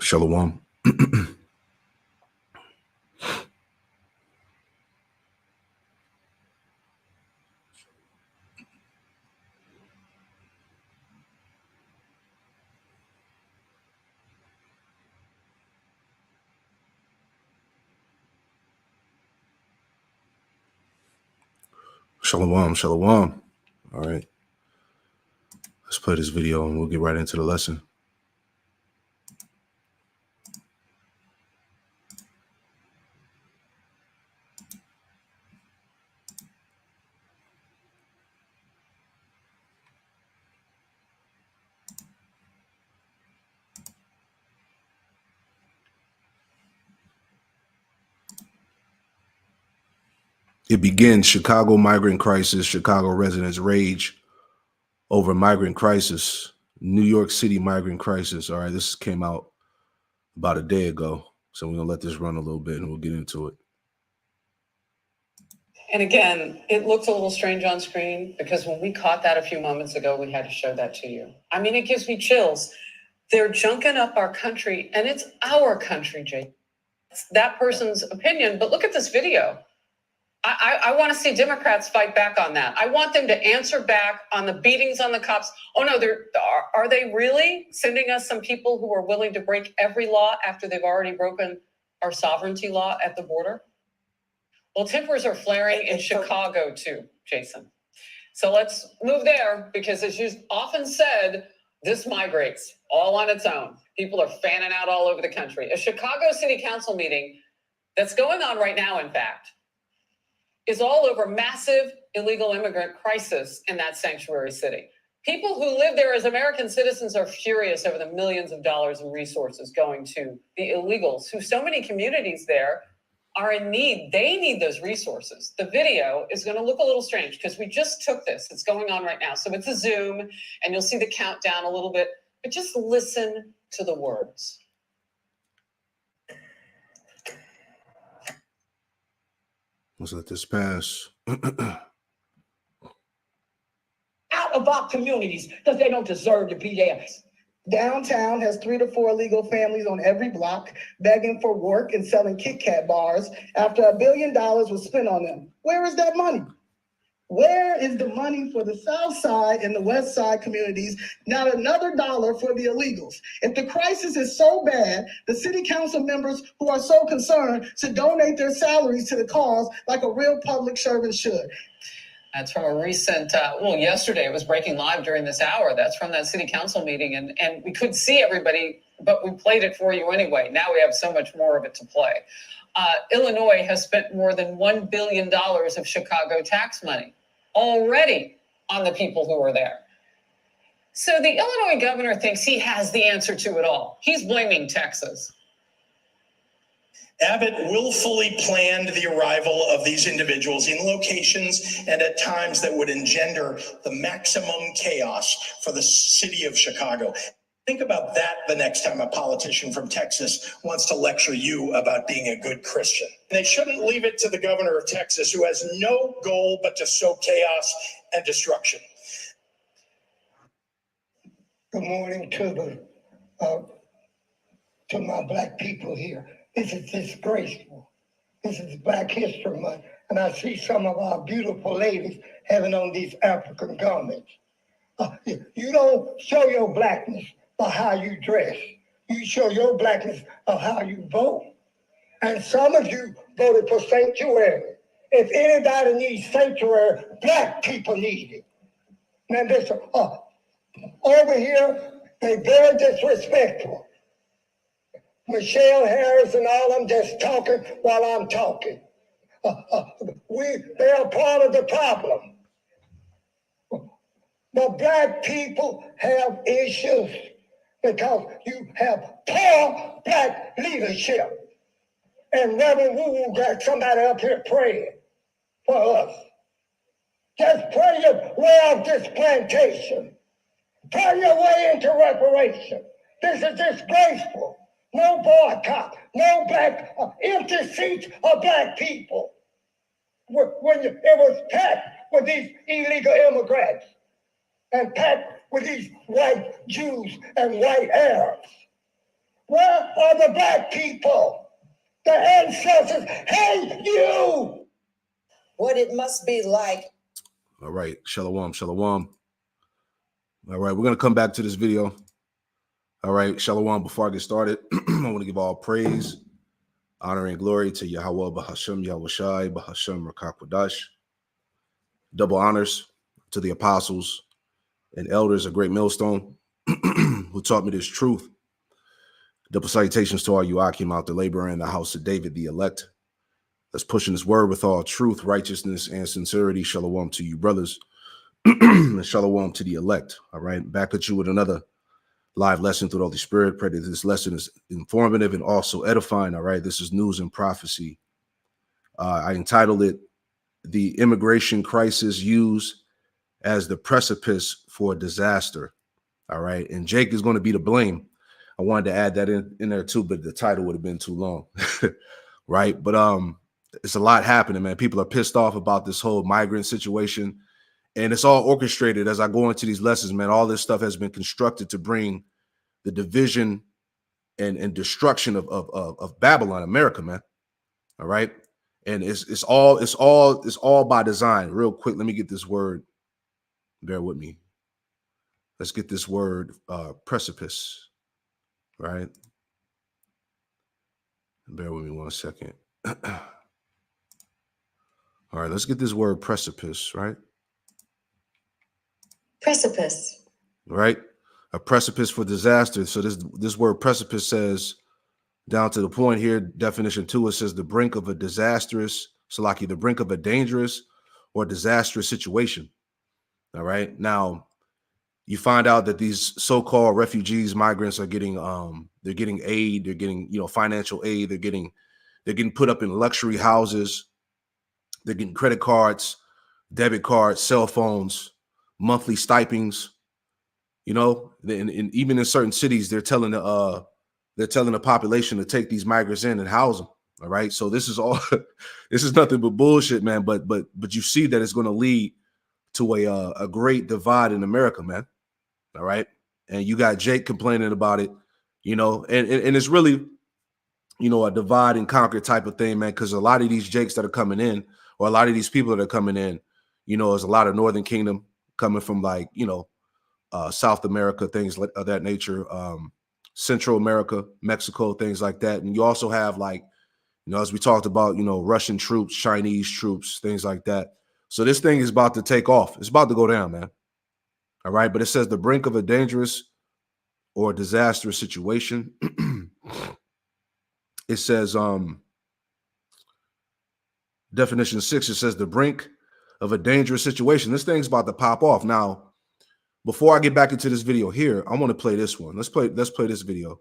Shalom. Shalom, shalom. All right. Let's play this video and we'll get right into the lesson. It begins Chicago migrant crisis. Chicago residents rage over migrant crisis. New York City migrant crisis. All right, this came out about a day ago. So we're going to let this run a little bit and we'll get into it. And again, it looked a little strange on screen because when we caught that a few moments ago, we had to show that to you. I mean, it gives me chills. They're junking up our country, and it's our country, Jake. It's that person's opinion, but look at this video. I want to see Democrats fight back on that. I want them to answer back on the beatings on the cops. Oh, no, are they really sending us some people who are willing to break every law after they've already broken our sovereignty law at the border? Well, tempers are flaring in Chicago too, Jason. So let's move there because, as you often said, this migrates all on its own. People are fanning out all over the country. A Chicago City Council meeting that's going on right now, in fact, is all over massive illegal immigrant crisis in that sanctuary city. People who live there as American citizens are furious over the millions of dollars in resources going to the illegals, who so many communities there are in need. They need those resources. The video is going to look a little strange because we just took this. It's going on right now. So it's a Zoom and you'll see the countdown a little bit, but just listen to the words. Let's let this pass. Out of our communities because they don't deserve to be there. Downtown has 3 to 4 illegal families on every block begging for work and selling Kit Kat bars after $1 billion was spent on them. Where is that money? Where is the money for the South Side and the West Side communities? Not another dollar for the illegals. If the crisis is so bad, the city council members who are so concerned should donate their salaries to the cause like a real public servant should. That's from a recent, yesterday it was breaking live during this hour. That's from that city council meeting. And we couldn't see everybody, but we played it for you anyway. Now we have so much more of it to play. Illinois has spent more than $1 billion of Chicago tax money already on the people who are there. So the Illinois governor thinks he has the answer to it all. He's blaming Texas. Abbott willfully planned the arrival of these individuals in locations and at times that would engender the maximum chaos for the city of Chicago. Think about that the next time a politician from Texas wants to lecture you about being a good Christian. They shouldn't leave it to the governor of Texas, who has no goal but to sow chaos and destruction. Good morning to my black people here. This is disgraceful. This is Black History Month, and I see some of our beautiful ladies having on these African garments. You don't show your blackness by how you dress. You show your blackness of how you vote. And some of you voted for sanctuary. If anybody needs sanctuary, black people need it. Now this, over here, they're very disrespectful. Michelle Harris and all of them just talking while I'm talking. They are part of the problem. But black people have issues because you have poor black leadership. And Reverend Wu got somebody up here praying for us. Just pray your way out this plantation. Pray your way into reparation. This is disgraceful. No boycott, no black, empty seats of black people. When it was packed with these illegal immigrants and packed with these white Jews and white Arabs. Where are the black people? The ancestors hate you. What it must be like. All right, shalom, shalom. All right, we're going to come back to this video. All right, shalom. Before I get started, I want to give all praise, honor, and glory to Yahweh, Bahashem, Yahweh Shai, Bahashem, Rakakwadash. Double honors to the apostles and elders of Great Millstone who taught me this truth. Double salutations to all you Akim out there laboring in the house of David, the elect. That's pushing this word with all truth, righteousness, and sincerity. Shalom to you, brothers. And shalom to the elect. All right, back at you with another live lesson through the Holy Spirit. Pray that this lesson is informative and also edifying. All right, this is News and Prophecy. I entitled it "The Immigration Crisis Used as the Precipice for Disaster." All right, and Jake is going to be to blame. I wanted to add that in there too, but the title would have been too long. Right, but it's a lot happening, man. People are pissed off about this whole migrant situation, and it's all orchestrated. As I go into these lessons, man, all this stuff has been constructed to bring the division and destruction of Babylon, America, man. All right, and it's all by design. Real quick, let me get this word. Bear with me. Let's get this word, precipice. Right. Bear with me 1 second. All right, let's get this word precipice, right? Precipice. Right? A precipice for disaster. So this word precipice says, down to the point here, definition 2, it says the brink of a disastrous, Salaki, the brink of a dangerous or disastrous situation. All right. Now, you find out that these so-called refugees, migrants are getting they're getting aid, they're getting, financial aid, they're getting put up in luxury houses, they're getting credit cards, debit cards, cell phones, monthly stipends, and even in certain cities, they're telling the population to take these migrants in and house them. All right. So this is all this is nothing but bullshit, man. But you see that it's going to lead to a great divide in America, man. All right. And you got Jake complaining about it, and it's really, a divide and conquer type of thing, man, because a lot of these Jakes that are coming in, or a lot of these people that are coming in, there's a lot of Northern Kingdom coming from, like, South America, things of that nature, Central America, Mexico, things like that. And you also have, like, as we talked about, Russian troops, Chinese troops, things like that. So this thing is about to take off. It's about to go down, man. All right. But it says the brink of a dangerous or disastrous situation. It says, definition 6, it says the brink of a dangerous situation. This thing's about to pop off. Now, before I get back into this video here, I want to play this one. Let's play this video.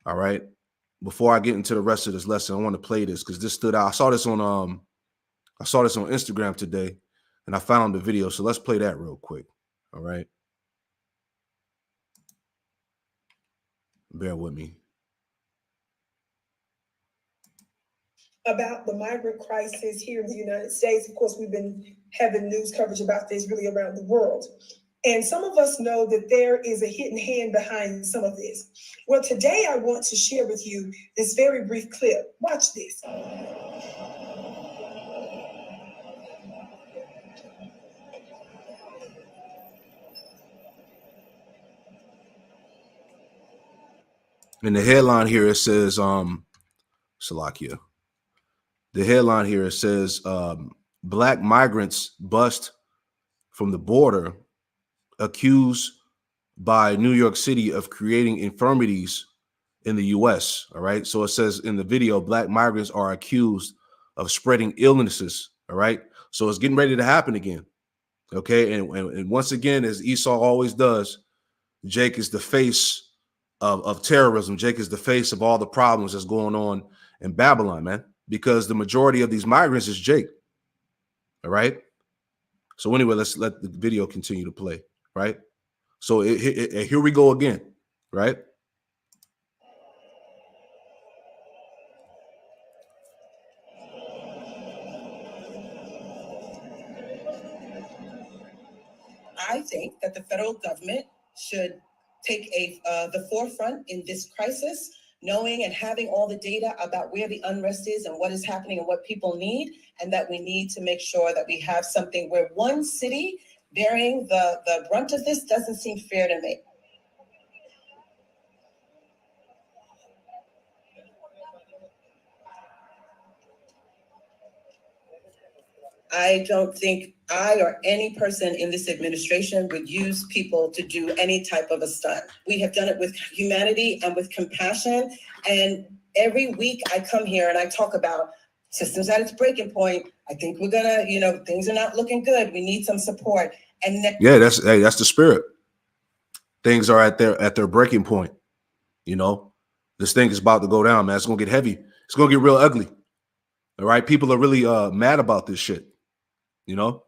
All right. Before I get into the rest of this lesson, I want to play this because this stood out. I saw this on Instagram today, and I found the video. So let's play that real quick. All right. Bear with me. About the migrant crisis here in the United States. Of course, we've been having news coverage about this really around the world. And some of us know that there is a hidden hand behind some of this. Well, today I want to share with you this very brief clip. Watch this. In the headline here, it says, Salakia. The headline here, it says, Black migrants bust from the border, accused by New York City of creating infirmities in the U.S. All right. So it says in the video, Black migrants are accused of spreading illnesses. All right. So it's getting ready to happen again. Okay. And once again, as Esau always does, Jake is the face of terrorism. Jake is the face of all the problems that's going on in Babylon, man, because the majority of these migrants is Jake. All right. So anyway, let's let the video continue to play. Right. So here we go again. Right. I think that the federal government should take the forefront in this crisis knowing and having all the data about where the unrest is and what is happening and what people need, and that we need to make sure that we have something where one city bearing the brunt of this doesn't seem fair to me. I don't think I or any person in this administration would use people to do any type of a stunt. We have done it with humanity and with compassion. And every week I come here and I talk about systems at its breaking point. I think we're gonna, things are not looking good. We need some support. And Yeah, that's the spirit. Things are at their breaking point. This thing is about to go down, man. It's gonna get heavy. It's gonna get real ugly. All right, people are really mad about this shit. Now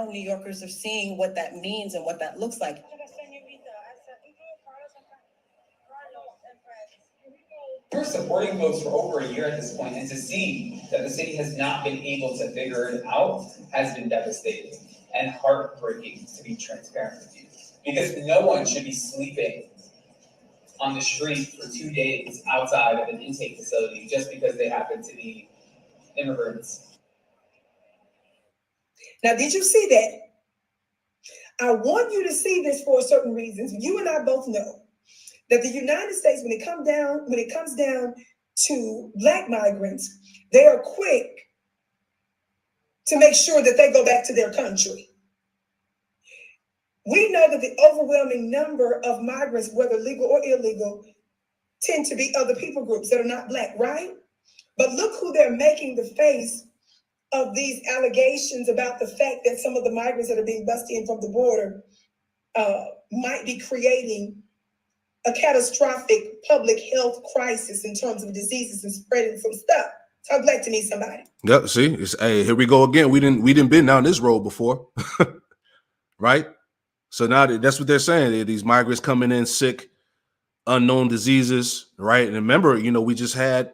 New Yorkers are seeing what that means and what that looks like. We're supporting folks for over a year at this point, and to see that the city has not been able to figure it out has been devastating and heartbreaking, to be transparent with you. Because no one should be sleeping on the street for 2 days outside of an intake facility just because they happen to be immigrants. Now, did you see that? I want you to see this for certain reasons. You and I both know that the United States, when it comes down to Black migrants, they are quick to make sure that they go back to their country. We know that the overwhelming number of migrants, whether legal or illegal, tend to be other people groups that are not Black, right? But look who they're making the face of these allegations about the fact that some of the migrants that are being bused in from the border might be creating a catastrophic public health crisis in terms of diseases and spreading some stuff. Talk Black to me, somebody. Yep. See, here we go again. We didn't been down this road before, right? So now that's what they're saying. These migrants coming in sick, unknown diseases, right? And remember, we just had,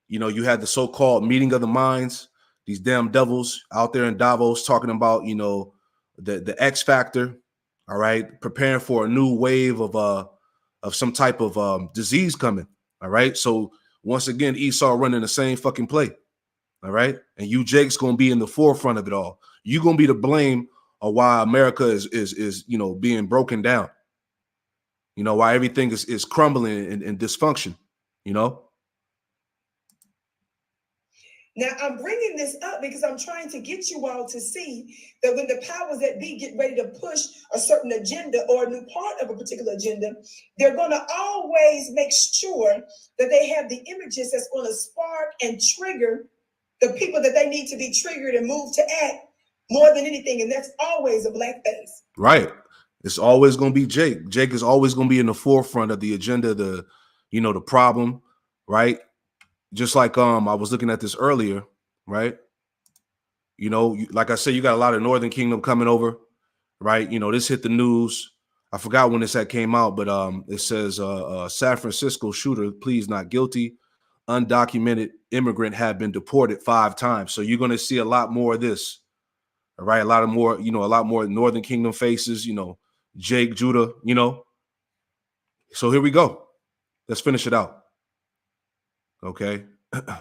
you had the so-called meeting of the minds. These damn devils out there in Davos talking about, the X factor, all right, preparing for a new wave of some type of disease coming, all right? So once again, Esau running the same fucking play, all right? And you, Jake's, gonna be in the forefront of it all. You're gonna be to blame of why America is being broken down, why everything is crumbling and dysfunction, Now, I'm bringing this up because I'm trying to get you all to see that when the powers that be get ready to push a certain agenda or a new part of a particular agenda, they're going to always make sure that they have the images that's going to spark and trigger the people that they need to be triggered and moved to act more than anything. And that's always a Black face. Right. It's always going to be Jake. Jake is always going to be in the forefront of the agenda, the problem, right? Just like I was looking at this earlier, right? Like I said, you got a lot of Northern Kingdom coming over, right? This hit the news. I forgot when this came out, but it says San Francisco shooter pleads not guilty. Undocumented immigrant have been deported 5 times. So you're going to see a lot more of this. All right, a lot more Northern Kingdom faces, Jake, Judah, So here we go. Let's finish it out. Okay. I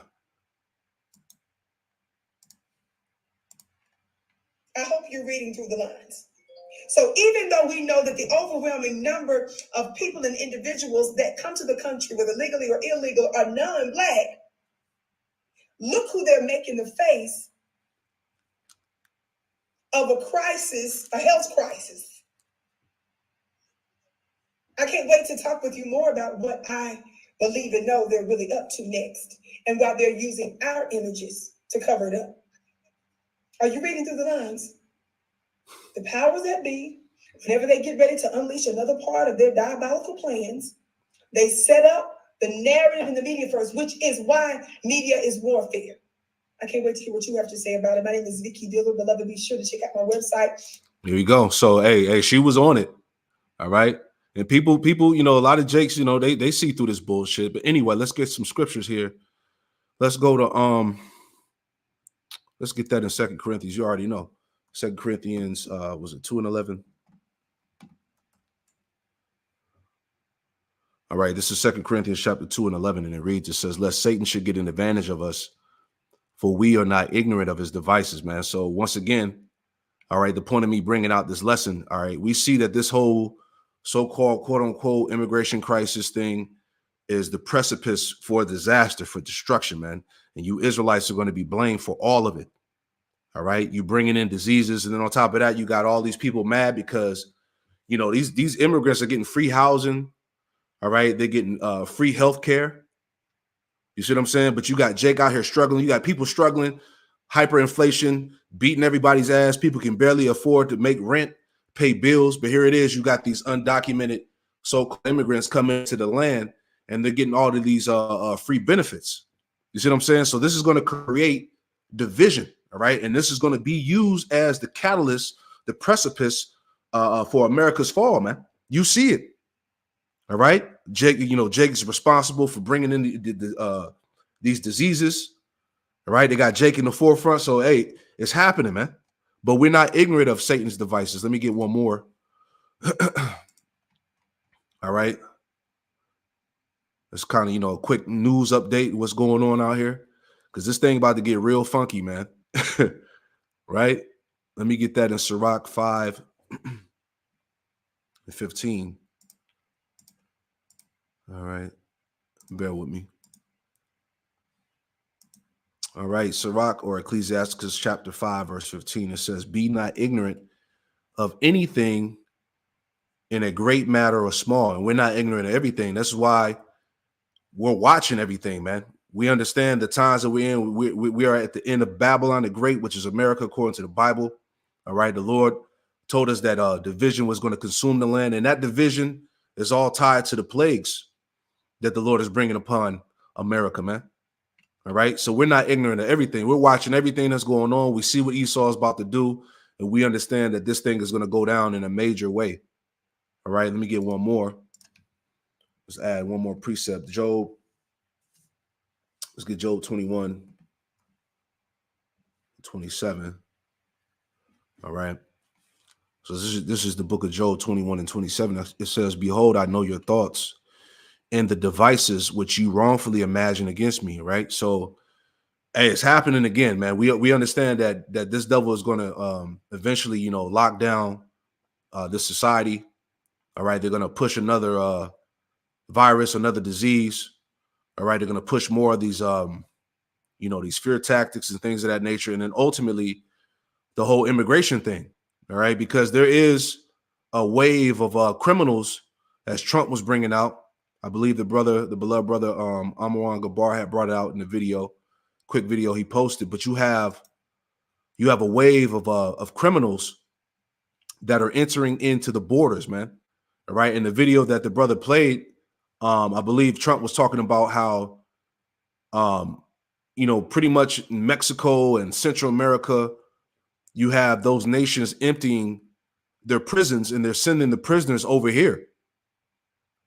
hope you're reading through the lines. So even though we know that the overwhelming number of people and individuals that come to the country, whether legally or illegal, are non-Black, look who they're making the face of a crisis, a health crisis. I can't wait to talk with you more about what I believe and know they're really up to next, and why they're using our images to cover it up. Are you reading through the lines? The powers that be, whenever they get ready to unleash another part of their diabolical plans, they set up the narrative in the media first, which is why media is warfare. I can't wait to hear what you have to say about it. My name is Vicky Diller. Beloved, be sure to check out my website. Here we go. So, hey, she was on it. All right. And people, a lot of Jakes, they see through this bullshit. But anyway, let's get some scriptures here. Let's go to let's get that in 2 Corinthians. You already know. 2 Corinthians, was it 2:11? All right, this is 2 Corinthians chapter 2 and 11, and it reads, it says, lest Satan should get an advantage of us, for we are not ignorant of his devices, man. So once again, all right, the point of me bringing out this lesson, all right, we see that this whole so-called quote unquote immigration crisis thing is the precipice for disaster, for destruction, man. And you Israelites are going to be blamed for all of it. All right, you bringing in diseases, and then on top of that, you got all these people mad because, you know, these immigrants are getting free housing. All right, they're getting free health care. You see what I'm saying? But you got Jake out here struggling. You got people struggling, hyperinflation, beating everybody's ass. People can barely afford to make rent, pay bills. But here it is. You got these undocumented so-called immigrants coming into the land, and they're getting all of these free benefits. You see what I'm saying? So this is going to create division, all right? And this is going to be used as the catalyst, the precipice for America's fall, man. You see it. All right, Jake. You know, Jake is responsible for bringing in these diseases. All right, they got Jake in the forefront. So hey, it's happening, man. But we're not ignorant of Satan's devices. Let me get one more. All right, it's kind of, you know, a quick news update. What's going on out here? Because this thing about to get real funky, man. Right? Let me get that in Sirach 5 and 15. All right, bear with me. All right, Sirach or Ecclesiasticus chapter 5, verse 15, it says, be not ignorant of anything in a great matter or small. And we're not ignorant of everything. That's why we're watching everything, man. We understand the times that we're in. We are at the end of Babylon the Great, which is America, according to the Bible. All right, the Lord told us that division was going to consume the land, and that division is all tied to the plagues that the Lord is bringing upon America, man. All right. So we're not ignorant of everything. We're watching everything that's going on. We see what Esau is about to do, and we understand that this thing is going to go down in a major way. All right. Let me get one more. Let's add one more precept. Job. Let's get Job 21, 27. All right. So this is the book of Job 21 and 27. It says, behold, I know your thoughts and the devices which you wrongfully imagine against me, right? So, hey, it's happening again, man. We understand that this devil is going to eventually, you know, lock down this society. All right, they're going to push another virus, another disease. All right, they're going to push more of these, you know, these fear tactics and things of that nature, and then ultimately the whole immigration thing. All right, because there is a wave of criminals, as Trump was bringing out. I believe the beloved brother, Amaran Gabar had brought it out in the video, quick video he posted. But you have a wave of criminals that are entering into the borders, man. All right. In the video that the brother played, I believe Trump was talking about how, you know, pretty much in Mexico and Central America, you have those nations emptying their prisons and they're sending the prisoners over here.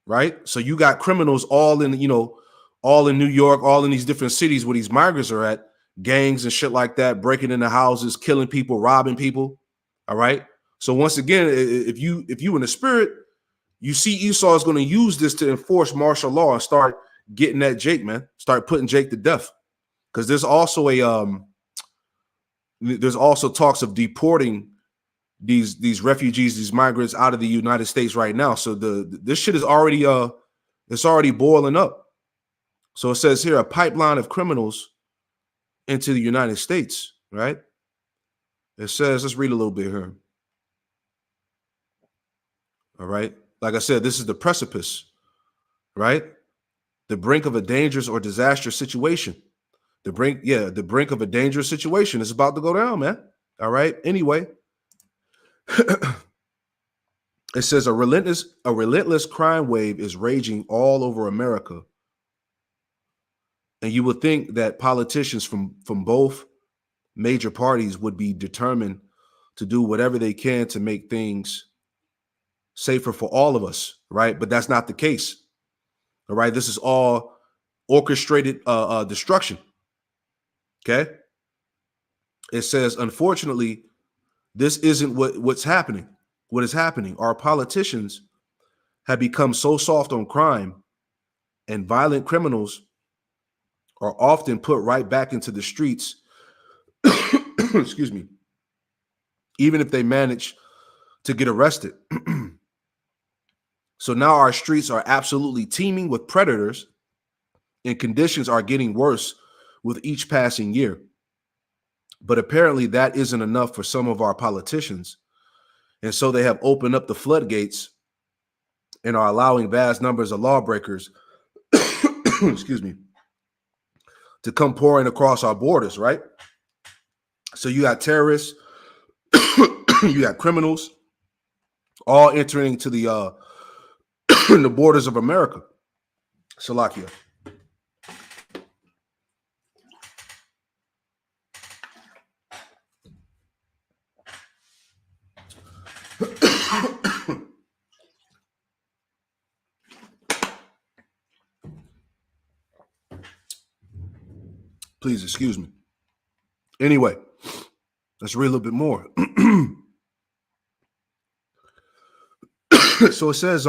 Right. So you got criminals all in, you know, all in New York, all in these different cities where these migrants are at, gangs and shit like that, breaking into houses, killing people, robbing people. All right. So once again, if you in the spirit, you see Esau is going to use this to enforce martial law and start getting at Jake, man. Start putting Jake to death. Because there's also there's also talks of deporting these refugees, these migrants out of the United States right now. So this shit is already it's already boiling up. So it says here a pipeline of criminals into the United States, right? It says, let's read a little bit here. All right. Like I said, this is the precipice, right? The brink of a dangerous or disastrous situation. The brink of a dangerous situation is about to go down, man. All right. Anyway, it says a relentless crime wave is raging all over America. And you would think that politicians from both major parties would be determined to do whatever they can to make things safer for all of us, right? But that's not the case. All right. This is all orchestrated destruction. Okay. It says, unfortunately, this isn't what's happening. What is happening? Our politicians have become so soft on crime and violent criminals are often put right back into the streets, excuse me, even if they manage to get arrested. So now our streets are absolutely teeming with predators, and conditions are getting worse with each passing year. But apparently that isn't enough for some of our politicians. And so they have opened up the floodgates and are allowing vast numbers of lawbreakers, excuse me, to come pouring across our borders, right? So you got terrorists, you got criminals, all entering to the the borders of America. Salakia. Please excuse me. Anyway, let's read a little bit more. So it says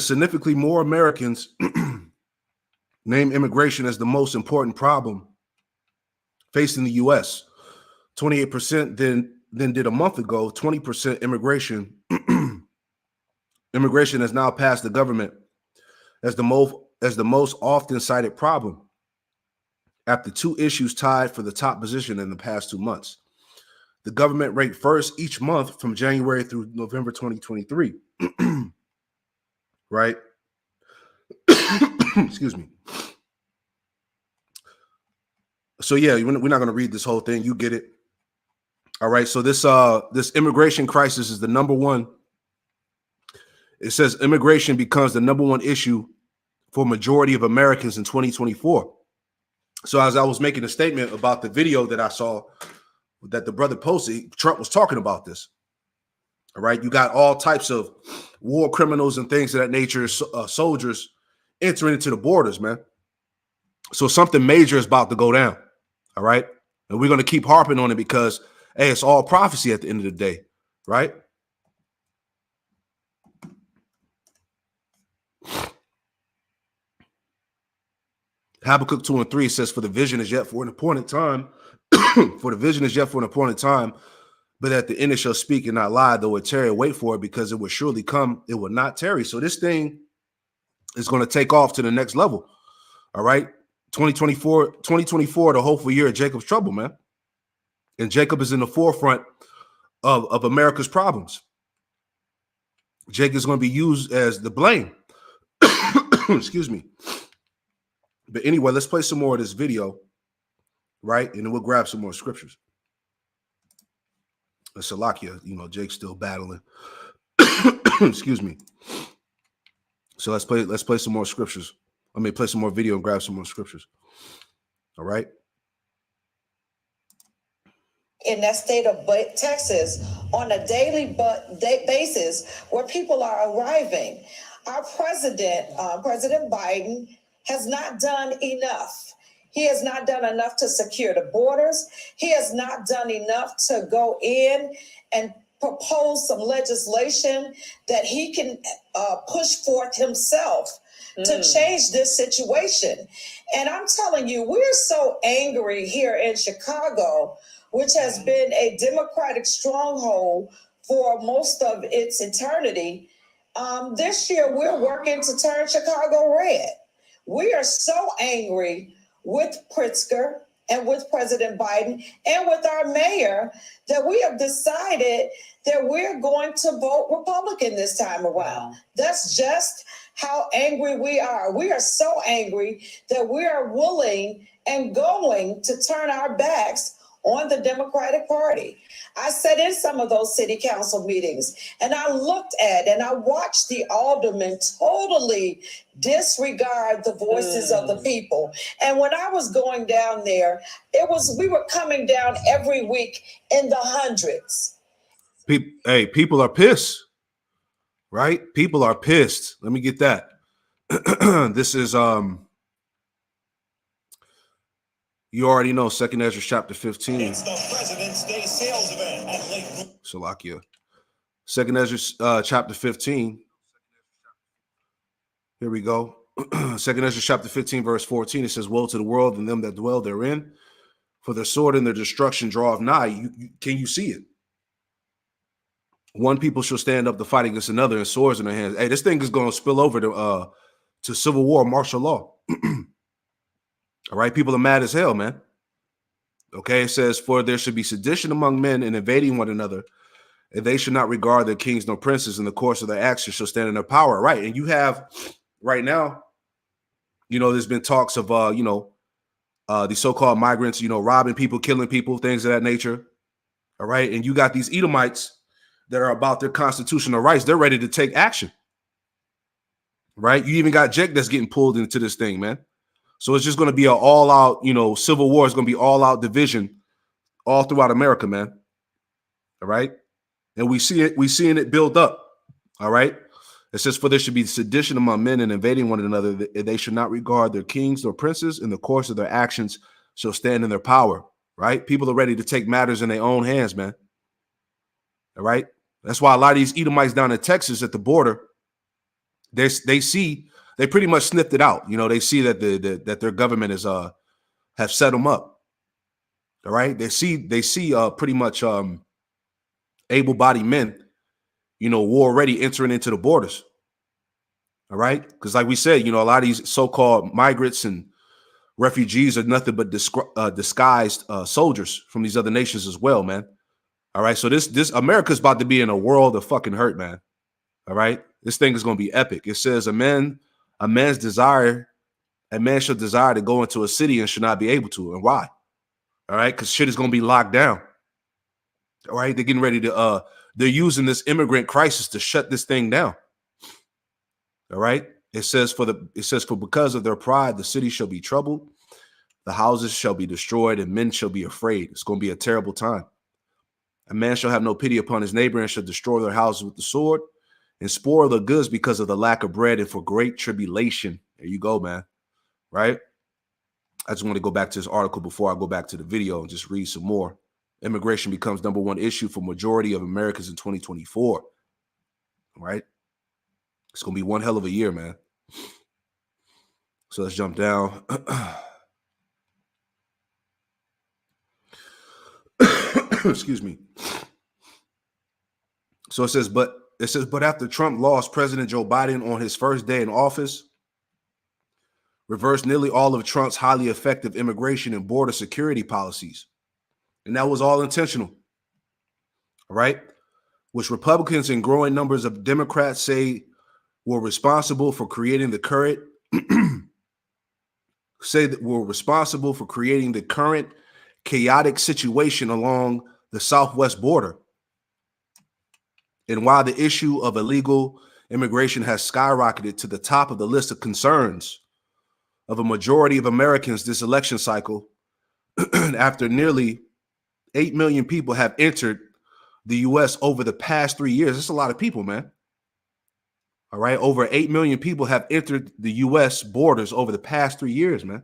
significantly more Americans name immigration as the most important problem facing the U.S. 28% than did a month ago. 20% immigration. Immigration has now passed the government as the most often cited problem, after two issues tied for the top position in the past 2 months. The government ranked first each month from January through November 2023. Right? Excuse me. So yeah, we're not going to read this whole thing. You get it. All right. So this immigration crisis is the number one. It says immigration becomes the number one issue for majority of Americans in 2024. So as I was making a statement about the video that I saw that the brother posted, Trump was talking about this. All right. You got all types of war criminals and things of that nature, soldiers entering into the borders, man. So something major is about to go down. All right. And we're going to keep harping on it because, hey, it's all prophecy at the end of the day. Right. Habakkuk 2:3 says, for the vision is yet for an appointed time. For the vision is yet for an appointed time. But at the end it shall speak and not lie, though it tarry, wait for it, because it will surely come, it will not tarry. So this thing is going to take off to the next level. All right. 2024, the hopeful year of Jacob's trouble, man. And Jacob is in the forefront of America's problems. Jacob is going to be used as the blame. Excuse me. But anyway, let's play some more of this video, right? And then we'll grab some more scriptures. Salakia, Jake's still battling. Excuse me. So let's play some more scriptures. Play some more video and grab some more scriptures. All right. In that state of Texas on a daily basis where people are arriving. Our president, President Biden, has not done enough. He has not done enough to secure the borders. He has not done enough to go in and propose some legislation that he can push forth himself to change this situation. And I'm telling you, we're so angry here in Chicago, which has been a Democratic stronghold for most of its eternity. This year, we're working to turn Chicago red. We are so angry with Pritzker and with President Biden and with our mayor that we have decided that we're going to vote Republican this time around. That's just how angry we are. We are so angry that we are willing and going to turn our backs on the Democratic Party. I sat in some of those city council meetings and I looked at and I watched the aldermen totally disregard the voices of the people. And when I was going down there, we were coming down every week in the hundreds. People are pissed, right? People are pissed. Let me get that. This is you already know, 2 Ezra chapter 15. It's the President's Day sales event at Lake Salakia. 2 Ezra chapter 15. Here we go. Second Ezra chapter 15, verse 14. It says, "Woe to the world and them that dwell therein, for their sword and their destruction draweth nigh." Can you see it? One people shall stand up to fight against another, and swords in their hands. Hey, this thing is going to spill over to civil war, martial law. All right, people are mad as hell, man. Okay, it says, "For there should be sedition among men and invading one another, and they should not regard their kings nor princes. In the course of their actions shall stand in their power." Right, and you have right now, there's been talks of the so-called migrants, robbing people, killing people, things of that nature. All right, and you got these Edomites that are about their constitutional rights. They're ready to take action. Right, you even got Jake that's getting pulled into this thing, man. So it's just going to be an all-out, civil war. It's going to be all-out division all throughout America, man. All right. And we're seeing it build up. All right. It says, "For there should be sedition among men and invading one another. They should not regard their kings or princes. In the course of their actions shall stand in their power." Right. People are ready to take matters in their own hands, man. All right. That's why a lot of these Edomites down in Texas at the border, they pretty much sniffed it out. They see that that their government is have set them up. All right. They see pretty much able-bodied men, war ready entering into the borders. All right. Because like we said, a lot of these so-called migrants and refugees are nothing but disguised soldiers from these other nations as well, man. All right. So this America's about to be in a world of fucking hurt, man. All right. This thing is going to be epic. It says a man shall desire to go into a city and should not be able to. And why? All right. Because shit is going to be locked down. All right. They're getting ready to, they're using this immigrant crisis to shut this thing down. All right. It says, for because of their pride, the city shall be troubled. The houses shall be destroyed and men shall be afraid. It's going to be a terrible time. A man shall have no pity upon his neighbor and shall destroy their houses with the sword and spoil their goods because of the lack of bread and for great tribulation. There you go, man. Right. I just want to go back to this article before I go back to the video and just read some more. Immigration becomes #1 issue for majority of Americans in 2024. Right. It's going to be one hell of a year, man. So let's jump down. Excuse me. So it says, but after Trump lost, President Joe Biden on his first day in office reversed nearly all of Trump's highly effective immigration and border security policies. And that was all intentional. All right. Which Republicans and growing numbers of Democrats say were responsible for creating the current chaotic situation along the southwest border. And while the issue of illegal immigration has skyrocketed to the top of the list of concerns of a majority of Americans this election cycle, after nearly 8 million people have entered the U.S. over the past 3 years. That's a lot of people, man. All right. Over 8 million people have entered the U.S. borders over the past 3 years, man.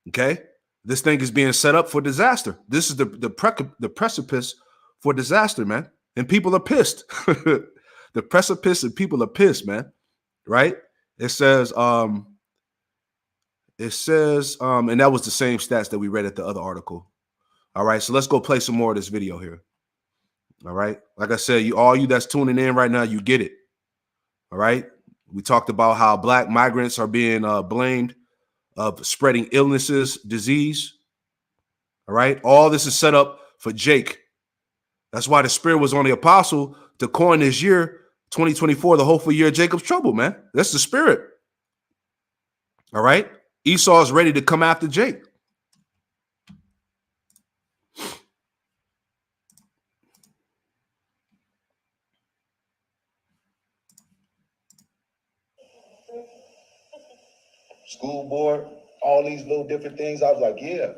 Okay. This thing is being set up for disaster. This is the precipice for disaster, man. And people are pissed. The precipice and people are pissed, man. Right. It says, and that was the same stats that we read at the other article. All right. So let's go play some more of this video here. All right. Like I said, all you that's tuning in right now, you get it. All right. We talked about how Black migrants are being blamed of spreading illnesses, disease. All right. All this is set up for Jake. That's why the spirit was on the apostle to coin this year, 2024, the hopeful year of Jacob's trouble, man. That's the spirit. All right. Esau is ready to come after Jake. School board, all these little different things. I was like, yeah.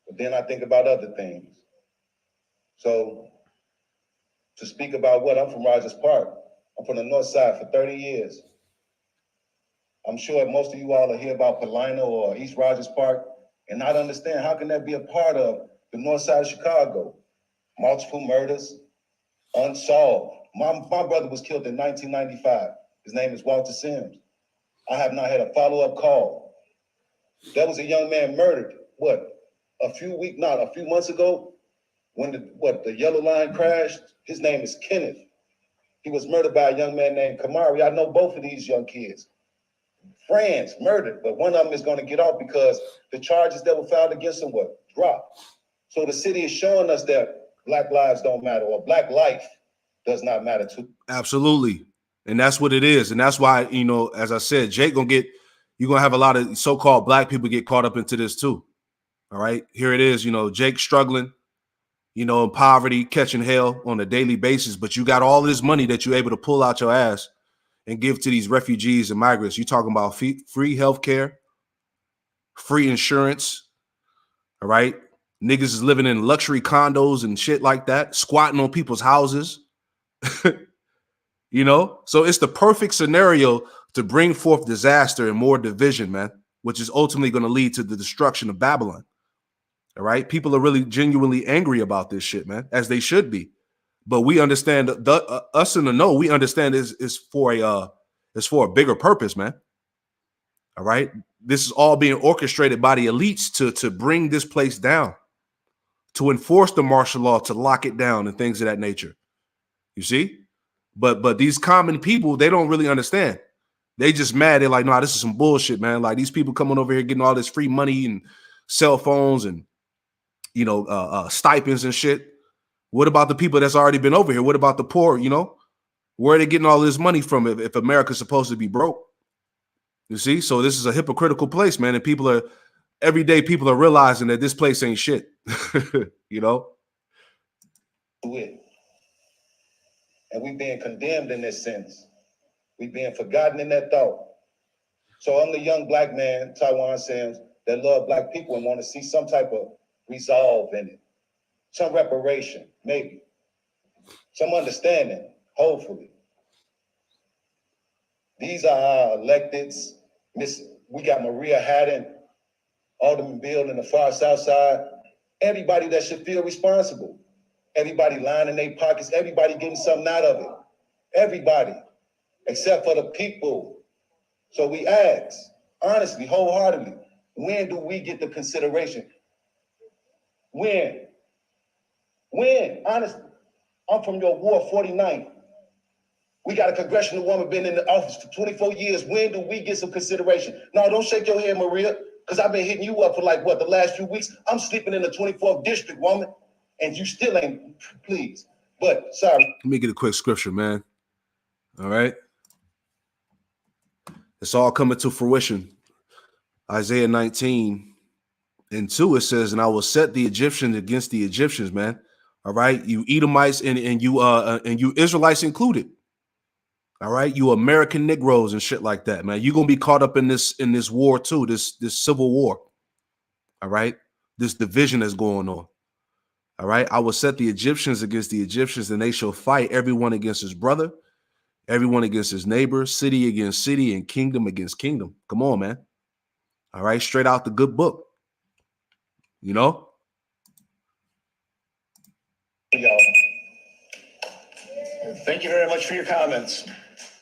But then I think about other things. So to speak about what, I'm from Rogers Park. I'm from the north side for 30 years. I'm sure most of you all are here about Paulina or East Rogers Park and not understand how can that be a part of the north side of Chicago? Multiple murders, unsolved. My brother was killed in 1995. His name is Walter Sims. I have not had a follow-up call. There was a young man murdered, a few months ago, when the yellow line crashed. His name is Kenneth. He was murdered by a young man named Kamari. I know both of these young kids. Friends murdered, but one of them is going to get off because the charges that were filed against him were dropped. So the city is showing us that Black lives don't matter, or Black life does not matter too. Absolutely. And that's what it is. And that's why, you know, as I said, Jake you're gonna have a lot of so-called Black people get caught up into this too. All right. Here it is, you know, Jake struggling, you know, in poverty, catching hell on a daily basis, but you got all this money that you're able to pull out your ass and give to these refugees and migrants. You're talking about free healthcare, free insurance. All right. Niggas is living in luxury condos and shit like that, squatting on people's houses. You know, so it's the perfect scenario to bring forth disaster and more division, man, which is ultimately going to lead to the destruction of Babylon. All right. People are really genuinely angry about this shit, man, as they should be. But we understand us in the know, we understand is for a bigger purpose, man. All right. This is all being orchestrated by the elites to bring this place down, to enforce the martial law, to lock it down and things of that nature. You see? But these common people, they don't really understand. They just mad. They're like, nah, this is some bullshit, man. Like these people coming over here getting all this free money and cell phones and, you know, stipends and shit. What about the people that's already been over here? What about the poor, you know? Where are they getting all this money from if America's supposed to be broke? You see? So this is a hypocritical place, man. And every day people are realizing that this place ain't shit, you know? And we being condemned in this sense. We being forgotten in that thought. So I'm the young Black man, Taiwan Sims, that love Black people and want to see some type of resolve in it. Some reparation, maybe. Some understanding, hopefully. These are our electeds. We got Maria Haddon, Alderman Bill in the far south side. Everybody that should feel responsible. Everybody lining their pockets, everybody getting something out of it. Everybody, except for the people. So we ask, honestly, wholeheartedly, when do we get the consideration? When? Honestly, I'm from your Ward 49. We got a congressional woman been in the office for 24 years. When do we get some consideration? No, don't shake your head, Maria, because I've been hitting you up for the last few weeks. I'm sleeping in the 24th district, woman. And you still ain't, please. But sorry. Let me get a quick scripture, man. All right. It's all coming to fruition. Isaiah 19:2, it says, and I will set the Egyptians against the Egyptians, man. All right. You Edomites and you Israelites included. All right. You American Negroes and shit like that, man. You're going to be caught up in this war too, this civil war. All right. This division that's going on. All right. I will set the Egyptians against the Egyptians, and they shall fight everyone against his brother, everyone against his neighbor, city against city, and kingdom against kingdom. Come on, man. All right. Straight out the good book. You know? Y'all. Thank you very much for your comments.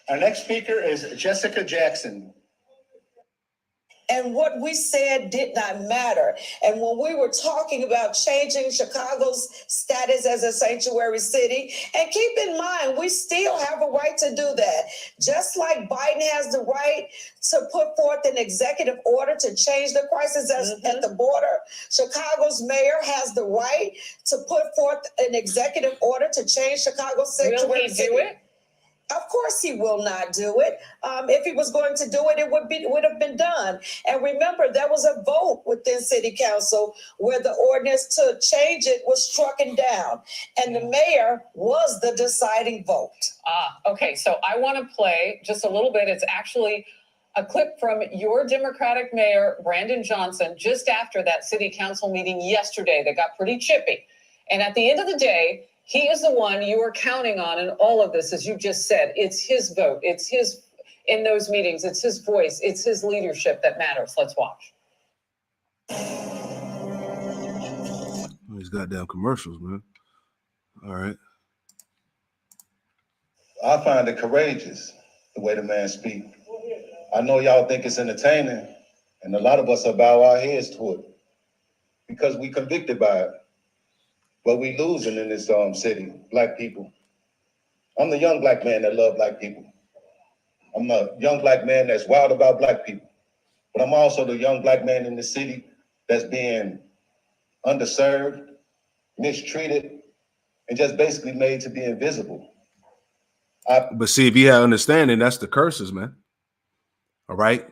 Our next speaker is Jessica Jackson. And what we said did not matter. And when we were talking about changing Chicago's status as a sanctuary city, and keep in mind, we still have a right to do that. Just like Biden has the right to put forth an executive order to change the crisis at the border, Chicago's mayor has the right to put forth an executive order to change Chicago's sanctuary city. Will he do it? Of course he will not do it. If he was going to do it, it would have been done. And remember, there was a vote within City Council where the ordinance to change it was struck down. And the mayor was the deciding vote. Okay, so I want to play just a little bit. It's actually a clip from your Democratic mayor, Brandon Johnson, just after that City Council meeting yesterday that got pretty chippy. And at the end of the day, he is the one you are counting on in all of this, as you just said. It's his vote. It's his, in those meetings, it's his voice. It's his leadership that matters. Let's watch. These goddamn commercials, man. All right. I find it courageous, the way the man speaks. I know y'all think it's entertaining, and a lot of us will bow our heads to it because we convicted by it. But we losing in this city, black people. I'm the young black man that love black people. I'm the young black man that's wild about black people. But I'm also the young black man in the city that's being underserved, mistreated, and just basically made to be invisible. But see, if you have understanding, that's the curses, man. All right.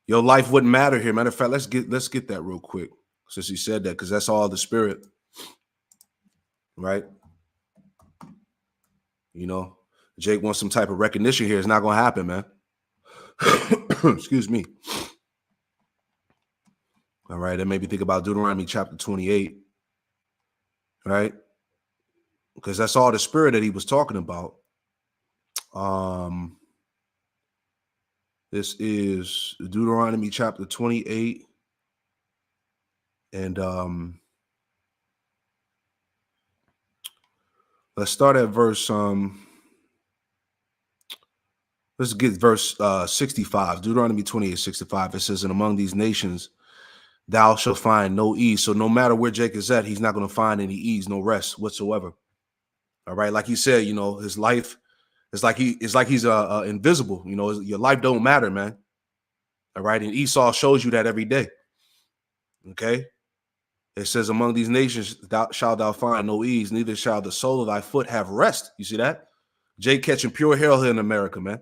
Your life wouldn't matter here. Matter of fact, let's get that real quick since you said that, because that's all the spirit. Right. You know, Jake wants some type of recognition here. It's not gonna happen, man. Excuse me. All right, that made me think about Deuteronomy chapter 28. Right? Because that's all the spirit that he was talking about. This is Deuteronomy chapter 28. And let's start at verse let's get verse 65. Deuteronomy 28:65. It says, and among these nations thou shalt find no ease. So no matter where Jake is at, he's not going to find any ease, no rest whatsoever. All right, like he said, you know, his life is like he's invisible. You know, your life don't matter, man. All right, and Esau shows you that every day. Okay, it says, among these nations shalt thou find no ease, neither shall the sole of thy foot have rest. You see that? Jake catching pure hell here in America, man.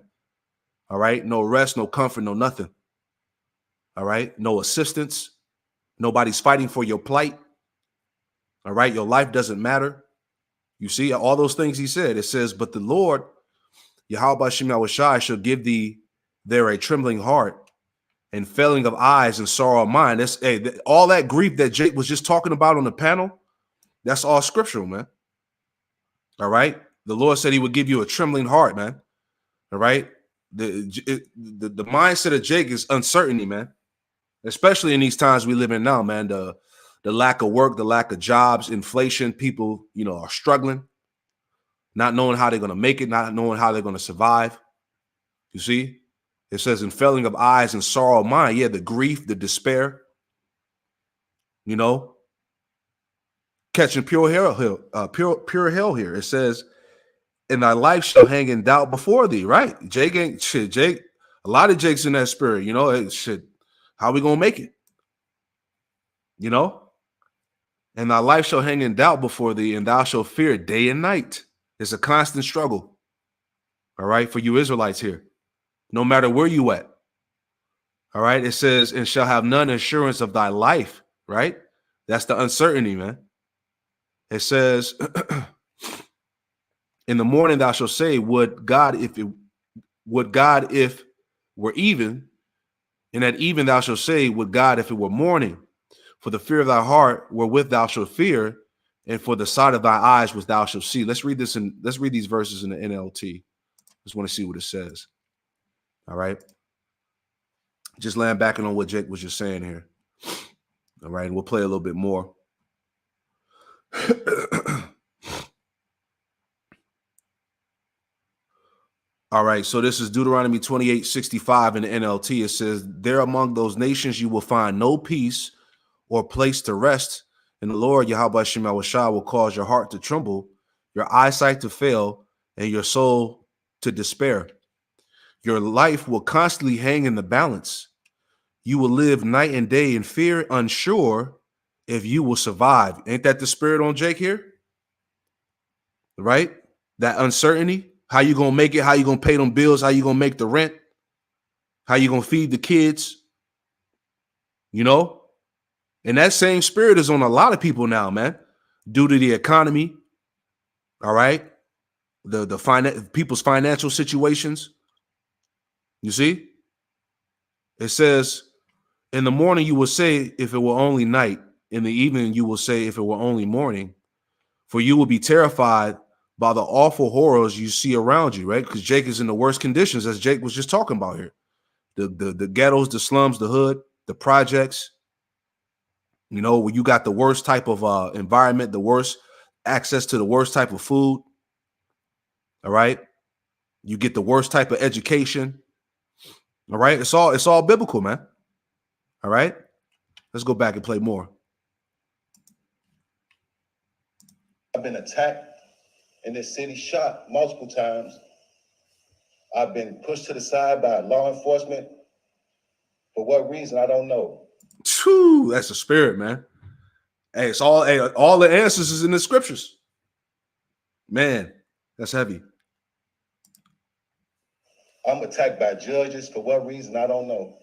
All right, no rest, no comfort, no nothing. All right, no assistance. Nobody's fighting for your plight. All right, your life doesn't matter. You see all those things he said. It says, but the Lord, Yahweh Shem Yahushai, shall give thee there a trembling heart and failing of eyes and sorrow of mind. That's all that grief that Jake was just talking about on the panel. That's all scriptural, man. All right. The Lord said he would give you a trembling heart, man. All right. The mindset of Jake is uncertainty, man. Especially in these times we live in now, man. The lack of work, the lack of jobs, inflation, people, you know, are struggling, not knowing how they're going to make it, not knowing how they're going to survive. You see, it says in failing of eyes and sorrow of mind. Yeah, the grief, the despair, you know, catching pure hell here. It says, and thy life shall hang in doubt before thee. Right. Jake ain't shit. Jake, a lot of Jake's in that spirit, you know, shit. How we going to make it? You know? And thy life shall hang in doubt before thee, and thou shalt fear day and night. It's a constant struggle. All right, for you Israelites here, no matter where you at. All right, it says, and shall have none assurance of thy life. Right, that's the uncertainty, man. It says, in the morning thou shalt say, would God if were even, and at even thou shalt say, would God if it were morning. For the fear of thy heart wherewith thou shalt fear, and for the sight of thy eyes which thou shalt see. Let's read these verses in the NLT. Just want to see what it says. All right. Just laying back on what Jake was just saying here. All right. And we'll play a little bit more. All right. So this is Deuteronomy 28:65 in the NLT. It says, there among those nations you will find no peace or place to rest. And the Lord, Yahweh Shem Yahushai, will cause your heart to tremble, your eyesight to fail, and your soul to despair. Your life will constantly hang in the balance. You will live night and day in fear, unsure if you will survive. Ain't that the spirit on Jake here? Right? That uncertainty. How you going to make it? How you going to pay them bills? How you going to make the rent? How you going to feed the kids? You know? And that same spirit is on a lot of people now, man, due to the economy. All right. The people's financial situations. You see? It says, in the morning you will say, if it were only night. In the evening you will say, if it were only morning. For you will be terrified by the awful horrors you see around you, right? Because Jake is in the worst conditions, as Jake was just talking about here. The ghettos, the slums, the hood, the projects. You know, where you got the worst type of environment, the worst access to the worst type of food. All right. You get the worst type of education. All right. It's all biblical, man. All right. Let's go back and play more. I've been attacked in this city, shot multiple times. I've been pushed to the side by law enforcement. For what reason, I don't know. Whew, that's the spirit, man. Hey, all the answers is in the scriptures. Man, that's heavy. I'm attacked by judges. For what reason, I don't know.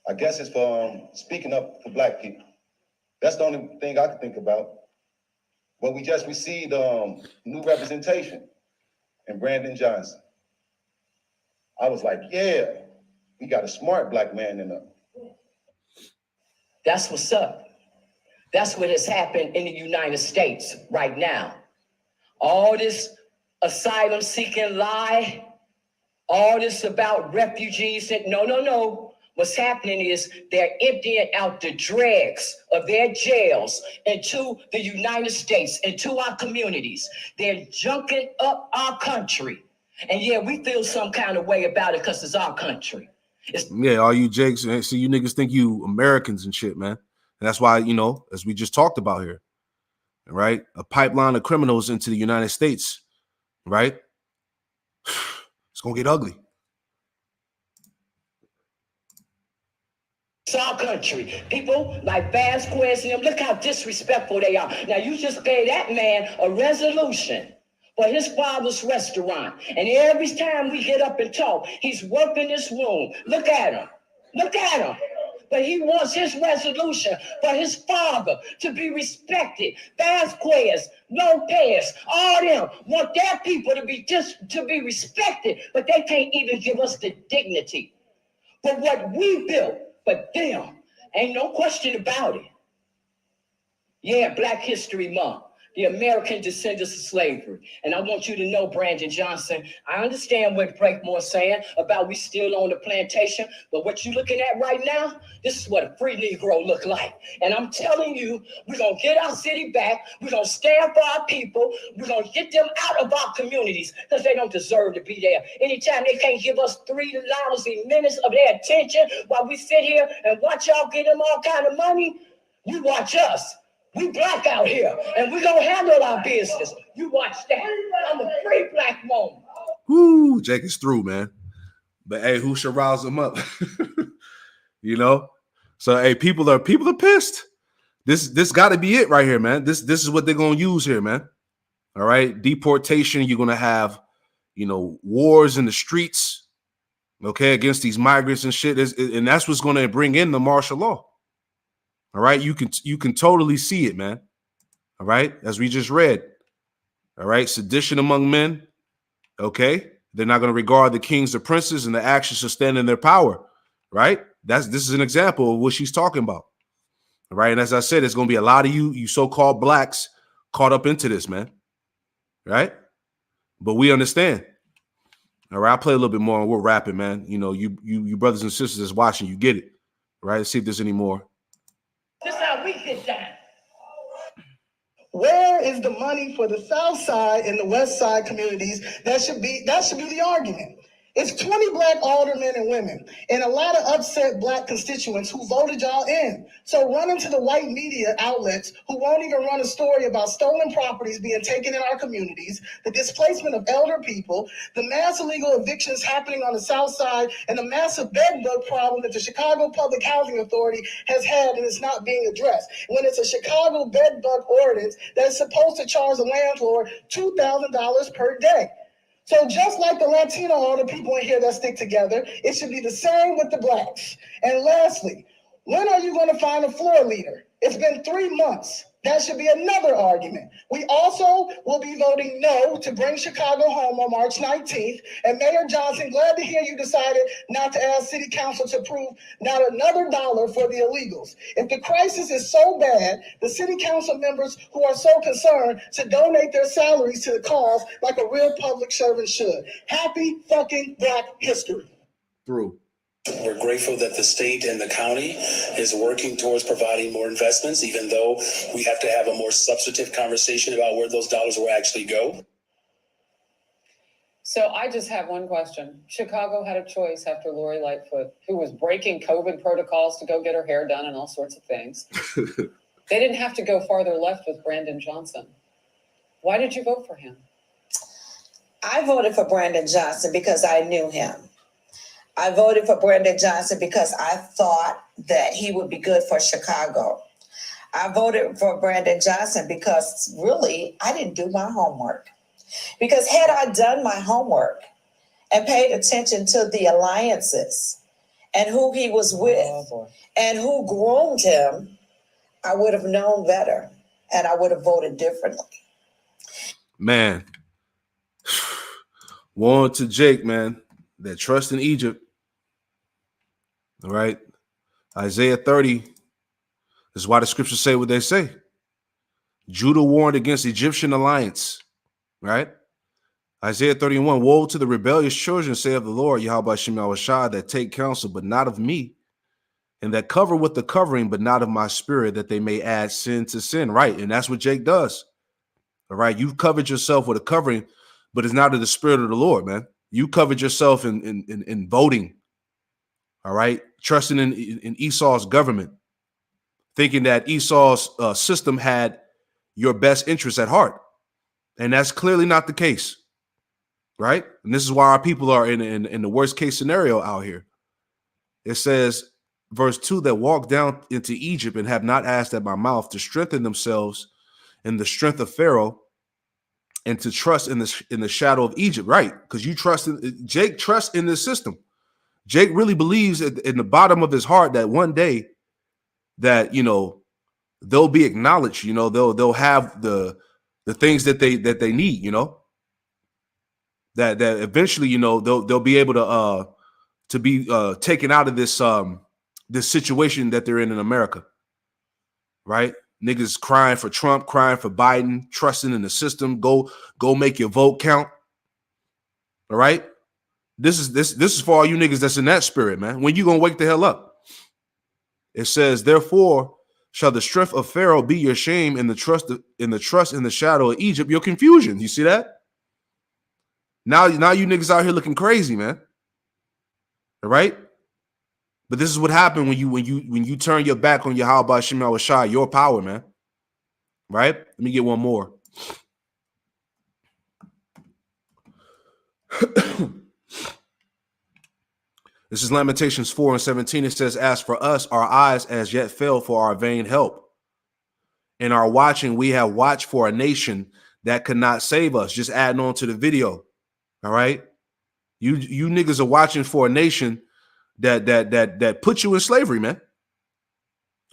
I guess it's for speaking up for Black people. That's the only thing I can think about. But we just received new representation in Brandon Johnson. I was like, yeah, we got a smart Black man in there. That's what's up. That's what has happened in the United States right now. All this asylum seeking lie, all this about refugees, no. What's happening is they're emptying out the dregs of their jails into the United States, into our communities. They're junking up our country. And yeah, we feel some kind of way about it because it's our country. Yeah, all you Jakes, see, you niggas think you Americans and shit, man. And that's why, as we just talked about here, right? A pipeline of criminals into the United States, right? It's going to get ugly. It's our country. People like Vasquez and them, look how disrespectful they are. Now, you just gave that man a resolution for his father's restaurant. And every time we get up and talk, he's working this room. Look at him. Look at him. But he wants his resolution for his father to be respected. Vasquez, Lopez, all them want their people to be respected, but they can't even give us the dignity for what we built. But them, ain't no question about it. Yeah, Black History Month, the American descendants of slavery. And I want you to know, Brandon Johnson, I understand what Breakmore's saying about we still on the plantation, but what you're looking at right now, this is what a free Negro look like. And I'm telling you, we're going to get our city back. We're going to stand for our people. We're going to get them out of our communities because they don't deserve to be there. Anytime they can't give us 3 lousy minutes of their attention while we sit here and watch y'all get them all kind of money, you watch us. We Black out here, and we're going to handle our business. You watch that. I'm a free Black woman. Whoo, Jake is through, man. But hey, who should rouse them up? So hey, people are pissed. This got to be it right here, man. This is what they're gonna use here, man. All right, deportation. You're gonna have, wars in the streets, okay, against these migrants and shit. And that's what's gonna bring in the martial law. All right, you can totally see it, man. All right, as we just read. All right, sedition among men. Okay, they're not going to regard the kings or princes, and the actions shall stand in their power. Right, this is an example of what she's talking about. All right, and as I said, there's going to be a lot of you so-called Blacks caught up into this, man. Right, but we understand. All right, I'll play a little bit more, and we're rapping, man. You brothers and sisters that's watching, you get it. All right, let's see if there's any more. This is how we get down. Where is the money for the South Side and the West Side communities? That should be the argument. It's 20 Black aldermen and women and a lot of upset Black constituents who voted y'all in. So running to the white media outlets who won't even run a story about stolen properties being taken in our communities, the displacement of elder people, the mass illegal evictions happening on the South Side, and the massive bed bug problem that the Chicago Public Housing Authority has had and is not being addressed. When it's a Chicago bed bug ordinance that's supposed to charge the landlord $2,000 per day. So just like the Latino, all the people in here that stick together, it should be the same with the Blacks. And lastly, when are you going to find a floor leader? It's been 3 months. That should be another argument. We also will be voting no to bring Chicago home on March 19th. And Mayor Johnson, glad to hear you decided not to ask City Council to approve not another dollar for the illegals. If the crisis is so bad, the City Council members who are so concerned should donate their salaries to the cause like a real public servant should. Happy fucking Black History. Through. We're grateful that the state and the county is working towards providing more investments, even though we have to have a more substantive conversation about where those dollars will actually go. So I just have one question. Chicago had a choice after Lori Lightfoot, who was breaking COVID protocols to go get her hair done and all sorts of things. They didn't have to go farther left with Brandon Johnson. Why did you vote for him? I voted for Brandon Johnson because I knew him. I voted for Brandon Johnson because I thought that he would be good for Chicago. I voted for Brandon Johnson because really I didn't do my homework. Because had I done my homework and paid attention to the alliances and who he was with and who groomed him, I would have known better and I would have voted differently. Man, warn to Jake, man, that trust in Egypt. All right. Isaiah 30 is why the scriptures say what they say. Judah warned against Egyptian alliance. Right? Isaiah 31, woe to the rebellious children, saith the Lord, Yahweh Shem Yahushua, that take counsel, but not of me, and that cover with the covering, but not of my spirit, that they may add sin to sin. Right. And that's what Jake does. All right. You've covered yourself with a covering, but it's not of the spirit of the Lord, man. You covered yourself in voting. All right. Trusting in Esau's government, thinking that Esau's system had your best interests at heart. And that's clearly not the case. Right. And this is why our people are in the worst case scenario out here. It says, verse 2, that walk down into Egypt and have not asked at my mouth to strengthen themselves in the strength of Pharaoh and to trust in the shadow of Egypt. Right. Because you trust in Jake trusts in this system. Jake really believes in the bottom of his heart that one day that, you know, they'll be acknowledged, you know, they'll have the things that they need, you know, that eventually, you know, they'll be able to be taken out of this this situation that they're in America. Right? Niggas crying for Trump, crying for Biden, trusting in the system. Go make your vote count. All right? This is for all you niggas that's in that spirit, man. When you gonna wake the hell up? It says, therefore shall the strength of Pharaoh be your shame, and the trust in the shadow of Egypt your confusion. You see that? Now you niggas out here looking crazy, man. All right? But this is what happened when you turn your back on Yahweh Shem Yahushua, your power, man. Right? Let me get one more. This is Lamentations 4:17. It says, as for us, our eyes as yet fail for our vain help. In our watching, we have watched for a nation that could not save us. Just adding on to the video. All right. You niggas are watching for a nation that put you in slavery, man.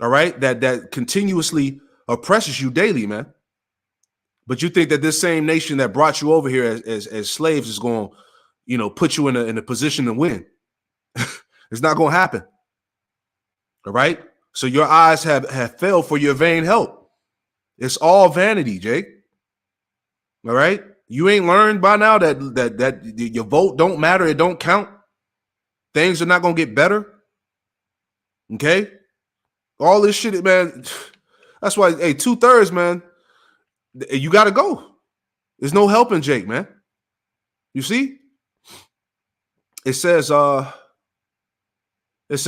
All right. That continuously oppresses you daily, man. But you think that this same nation that brought you over here as slaves is going to, you know, put you in a position to win. It's not going to happen. All right. So your eyes have failed for your vain help. It's all vanity, Jake. All right. You ain't learned by now that your vote don't matter. It don't count. Things are not going to get better. Okay. All this shit, man. That's why, hey, 2/3, man. You got to go. There's no helping Jake, man. You see? It says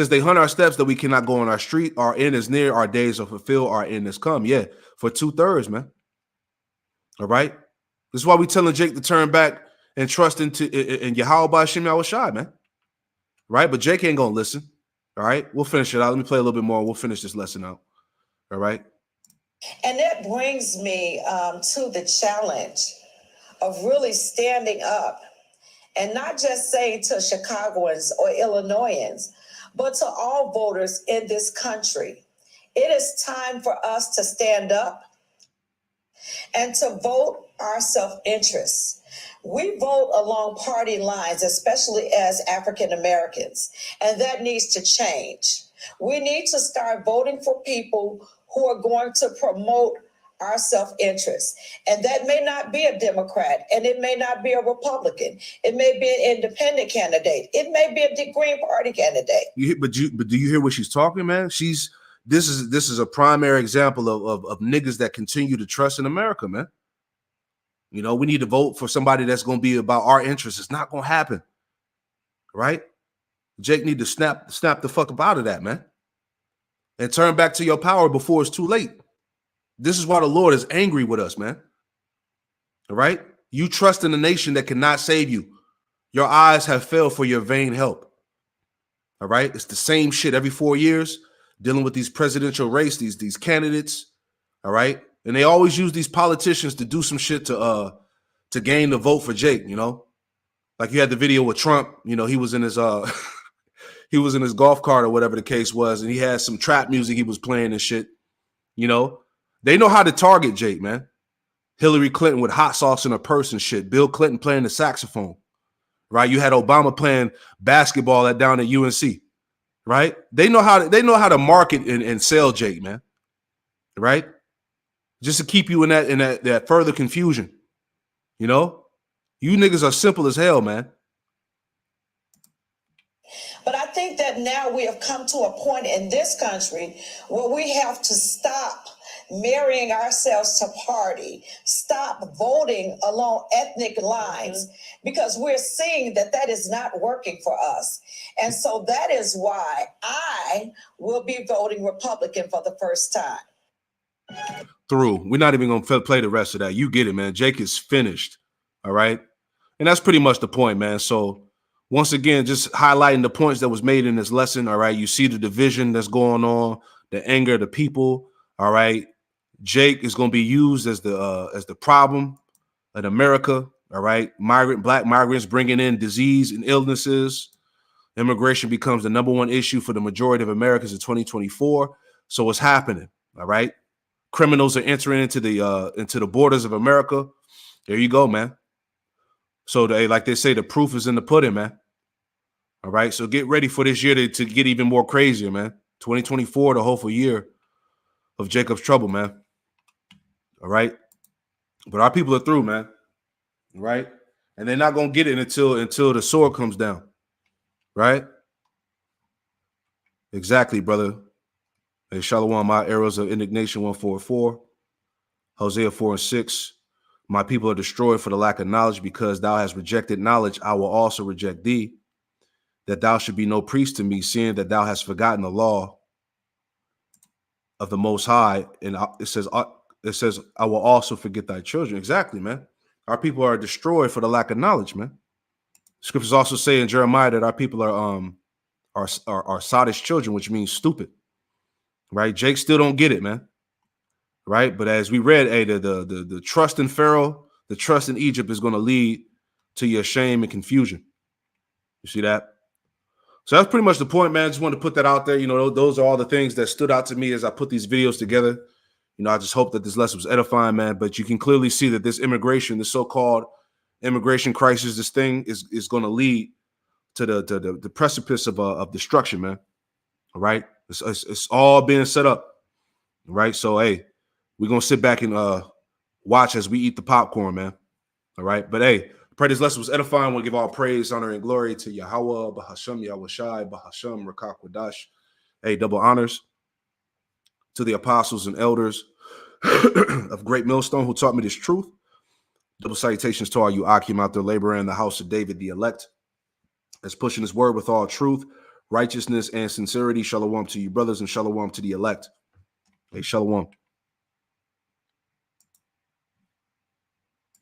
they hunt our steps that we cannot go on our street. Our end is near. Our days are fulfilled. Our end is come. Yeah, for 2/3, man. All right. This is why we telling Jake to turn back and trust in Yahweh Shem Yahushua, man. Right? But Jake ain't gonna listen. All right. We'll finish it out. Let me play a little bit more. We'll finish this lesson out. All right. And that brings me to the challenge of really standing up and not just saying to Chicagoans or Illinoisans, but to all voters in this country. It is time for us to stand up and to vote our self-interest. We vote along party lines, especially as African Americans, and that needs to change. We need to start voting for people who are going to promote our self-interest. And that may not be a Democrat, and it may not be a Republican. It may be an independent candidate. It may be a Green Party candidate. But do you hear what she's talking, man? This is a primary example of niggas that continue to trust in America, man. You know, we need to vote for somebody that's going to be about our interests. It's not going to happen, right? Jake need to snap the fuck up out of that, man, and turn back to your power before it's too late. This is why the Lord is angry with us, man. All right? You trust in a nation that cannot save you. Your eyes have failed for your vain help. All right? It's the same shit every 4 years, dealing with these presidential race, these candidates. All right? And they always use these politicians to do some shit to gain the vote for Jake, you know? Like you had the video with Trump, you know, he was in his he was in his golf cart or whatever the case was, and he had some trap music he was playing and shit. You know, they know how to target Jake, man. Hillary Clinton with hot sauce in her purse and shit. Bill Clinton playing the saxophone, right? You had Obama playing basketball down at UNC, right? They know how to market and sell Jake, man, right? Just to keep you in that further confusion. You know, you niggas are simple as hell, man. But I think that now we have come to a point in this country where we have to stop marrying ourselves to party, stop voting along ethnic lines, because we're seeing that is not working for us. And so that is why I will be voting Republican for the first time. Through. We're not even going to play the rest of that. You get it, man. Jake is finished. All right. And that's pretty much the point, man. So once again, just highlighting the points that was made in this lesson. All right. You see the division that's going on, the anger of the people. All right. Jake is going to be used as the problem in America. All right. Black migrants bringing in disease and illnesses. Immigration becomes the #1 issue for the majority of Americans in 2024. So what's happening? All right. Criminals are entering into the borders of America. There you go, man. So like they say, the proof is in the pudding, man. All right. So get ready for this year to get even more crazier, man. 2024, the hopeful year of Jacob's trouble, man. All right. But our people are through, man. All right. And they're not going to get it until the sword comes down. Right. Exactly, brother. Hey, Shalom, my arrows of indignation 144. Hosea 4:6. My people are destroyed for the lack of knowledge, because thou hast rejected knowledge, I will also reject thee, that thou should be no priest to me, seeing that thou hast forgotten the law of the Most High. And it says, I will also forget thy children. Exactly, man. Our people are destroyed for the lack of knowledge, man. Scriptures also say in Jeremiah that our people are sottish children, which means stupid. Right? Jake still don't get it, man. Right? But as we read, hey, the trust in Pharaoh, the trust in Egypt is going to lead to your shame and confusion. You see that? So that's pretty much the point, man. I just wanted to put that out there. You know, those are all the things that stood out to me as I put these videos together. You know, I just hope that this lesson was edifying, man. But you can clearly see that this so-called immigration crisis, this thing is going to lead to the precipice of destruction, man. All right? It's all being set up. Right? So, hey, we're going to sit back and watch as we eat the popcorn, man. All right? But, hey, pray this lesson was edifying. We'll give all praise, honor, and glory to Yahweh, Bahasham, Yahweh Shai, Bahasham, Rakak Wadash. Hey, double honors to the apostles and elders of Great Millstone who taught me this truth. Double salutations to all you Akim out there laboring in the house of David, the elect, that's pushing his word with all truth, righteousness, and sincerity. Shalom to you, brothers, and shalom to the elect. Hey, shalom.